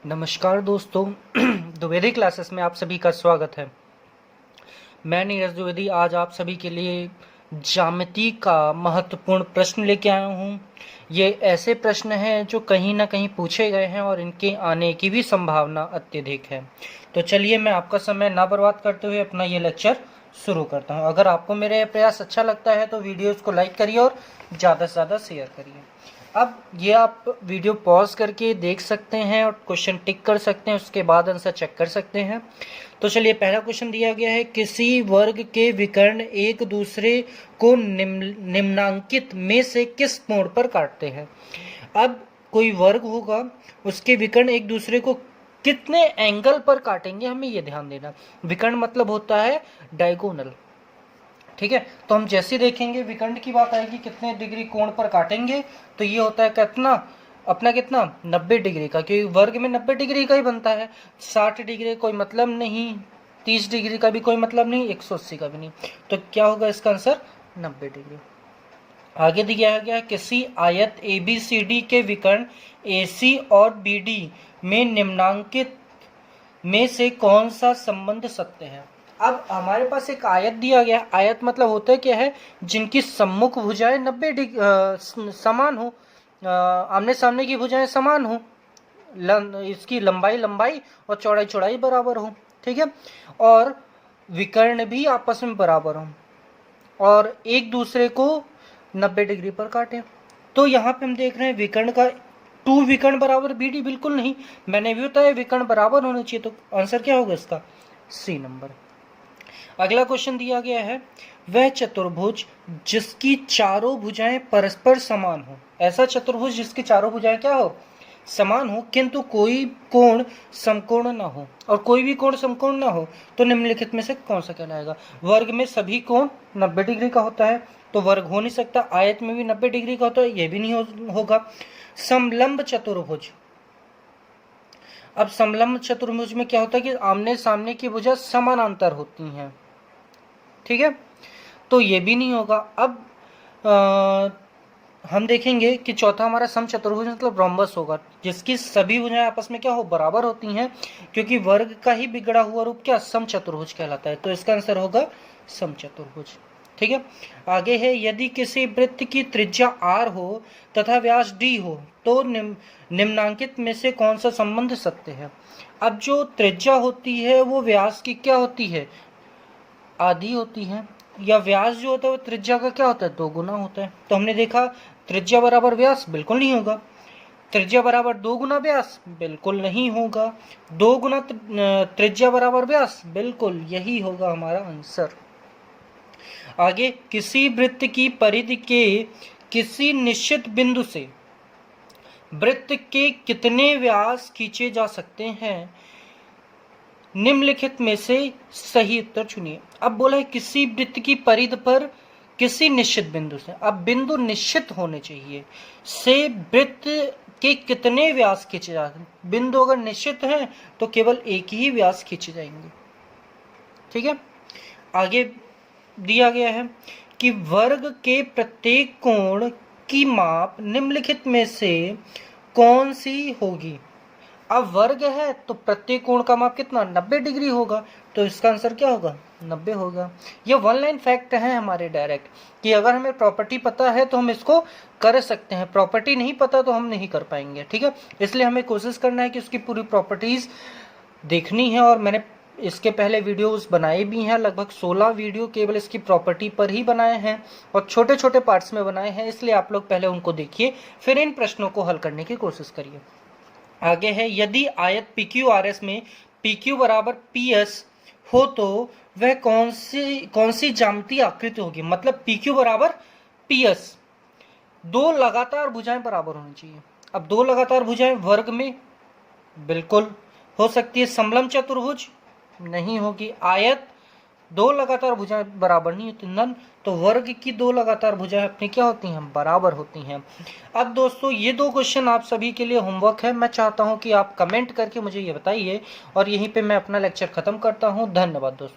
नमस्कार दोस्तों द्विवेदी क्लासेस में आप सभी का स्वागत है। मैं नीरज द्विवेदी आज आप सभी के लिए ज्यामिति का महत्वपूर्ण प्रश्न लेके आया हूँ। ये ऐसे प्रश्न हैं जो कहीं ना कहीं पूछे गए हैं और इनके आने की भी संभावना अत्यधिक है। तो चलिए मैं आपका समय ना बर्बाद करते हुए अपना ये लेक्चर शुरू करता हूँ। अगर आपको मेरे ये प्रयास अच्छा लगता है तो वीडियोज़ को लाइक करिए और ज़्यादा से ज़्यादा शेयर करिए। अब ये आप वीडियो पॉज करके देख सकते हैं और क्वेश्चन टिक कर सकते हैं, उसके बाद आंसर चेक कर सकते हैं। तो चलिए पहला क्वेश्चन दिया गया है, किसी वर्ग के विकर्ण एक दूसरे को निम्नांकित में से किस मोड़ पर काटते हैं। अब कोई वर्ग होगा, उसके विकर्ण एक दूसरे को कितने एंगल पर काटेंगे, हमें ये ध्यान देना। विकर्ण मतलब होता है डायगोनल, ठीक है। तो हम जैसे देखेंगे विकर्ण की बात आएगी कितने डिग्री कोण पर काटेंगे, तो ये होता है कितना अपना कितना 90 डिग्री का, क्योंकि वर्ग में 90 डिग्री का ही बनता है। 60 डिग्री कोई मतलब नहीं, 30 डिग्री का भी कोई मतलब नहीं, 180 का भी नहीं। तो क्या होगा इसका आंसर 90 डिग्री। आगे दिया गया किसी आयत ABCD के विकर्ण AC और BD में निम्नांकित में से कौन सा संबंध सत्य है। अब हमारे पास एक आयत दिया गया। आयत मतलब होता है क्या है, जिनकी सम्मुख भुजाएं 90 डिग्री समान हो, आमने सामने की भुजाएं समान हो, इसकी लंबाई लंबाई और चौड़ाई चौड़ाई बराबर हो, ठीक है, और विकर्ण भी आपस में बराबर हो और एक दूसरे को 90 डिग्री पर काटें। तो यहाँ पे हम देख रहे हैं विकर्ण का 2 विकर्ण बराबर BD, बिल्कुल नहीं, मैंने भी बताया विकर्ण बराबर होने चाहिए। तो आंसर क्या होगा इसका, C नंबर। अगला क्वेश्चन दिया गया है, वह चतुर्भुज जिसकी चारों भुजाएं परस्पर समान हो। ऐसा चतुर्भुज जिसकी चारों भुजाएं क्या हो, समान हो, किंतु कोई कोण समकोण ना हो, और कोई भी कोण समकोण ना हो, तो निम्नलिखित में से कौन सा कहलाएगा। वर्ग में सभी कोण 90 डिग्री का होता है, तो वर्ग हो नहीं सकता। आयत में भी 90 डिग्री का होता है, ये भी नहीं होगा। समलंब चतुर्भुज, अब समलंब चतुर्भुज में क्या होता है कि आमने सामने की भुजा समानांतर होती हैं, ठीक है, तो ये भी नहीं होगा। अब हम देखेंगे कि चौथा हमारा समचतुर्भुज मतलब रोम्बस होगा, जिसकी सभी भुजाएं आपस में क्या हो, बराबर होती हैं, क्योंकि वर्ग का ही बिगड़ा हुआ रूप क्या समचतुर्भुज कहलाता है। तो इसका आंसर होगा समचतुर्भुज, ठीक है। आगे है, यदि किसी वृत्त की त्रिज्या R हो तथा व्यास D हो तो निम्नांकित में से कौन सा संबंध सत्य है। अब जो त्रिज्या होती है वो व्यास की क्या होती है, आधी होती है, या व्यास जो होता है वो त्रिज्या का क्या होता है, 2 गुना होता है। तो हमने देखा त्रिज्या बराबर व्यास बिल्कुल नहीं होगा, त्रिज्या बराबर 2 गुना व्यास बिल्कुल नहीं होगा, 2 गुना त्रिज्या बराबर व्यास, बिल्कुल यही होगा हमारा आंसर। आगे, किसी वृत्त की परिधि के किसी निश्चित बिंदु से वृत्त के कितने व्यास खींचे जा सकते हैं, निम्नलिखित में से सही उत्तर चुनिए। अब बोला है किसी वृत्त की परिधि पर किसी निश्चित बिंदु से, अब बिंदु निश्चित होने चाहिए, से वृत्त के कितने व्यास खींचे जाते हैं। बिंदु अगर निश्चित है तो केवल एक ही व्यास खींचे जाएंगे, ठीक है। आगे दिया गया है कि वर्ग के प्रत्येक कोण की माप निम्नलिखित में से कौन सी होगी। अब वर्ग है तो प्रत्येक कोण का माप कितना 90 डिग्री होगा, तो इसका आंसर क्या होगा 90 होगा। ये 1 लाइन फैक्ट है हमारे डायरेक्ट, कि अगर हमें प्रॉपर्टी पता है तो हम इसको कर सकते हैं, प्रॉपर्टी नहीं पता तो हम नहीं कर पाएंगे, ठीक है। इसलिए हमें कोशिश करना है कि उसकी पूरी प्रॉपर्टीज देखनी है, और मैंने इसके पहले वीडियोस बनाए भी हैं, लगभग 16 वीडियो केवल इसकी प्रॉपर्टी पर ही बनाए हैं और छोटे छोटे पार्ट्स में बनाए हैं, इसलिए आप लोग पहले उनको देखिए, फिर इन प्रश्नों को हल करने की कोशिश करिए। आगे है, यदि आयत PQRS में PQ बराबर PS हो तो वह कौन सी ज्यामितीय आकृति होगी। मतलब PQ बराबर PS, 2 लगातार भुजाएं बराबर होनी चाहिए। अब 2 लगातार भुजाएं वर्ग में बिल्कुल हो सकती है, समलंब चतुर्भुज नहीं होगी, आयत 2 लगातार भुजाएं बराबर नहीं होती, नन, तो वर्ग की 2 लगातार भुजाएं अपनी क्या होती हैं, बराबर होती हैं। अब दोस्तों ये 2 क्वेश्चन आप सभी के लिए होमवर्क है, मैं चाहता हूं कि आप कमेंट करके मुझे ये बताइए, और यहीं पे मैं अपना लेक्चर खत्म करता हूं। धन्यवाद दोस्तों।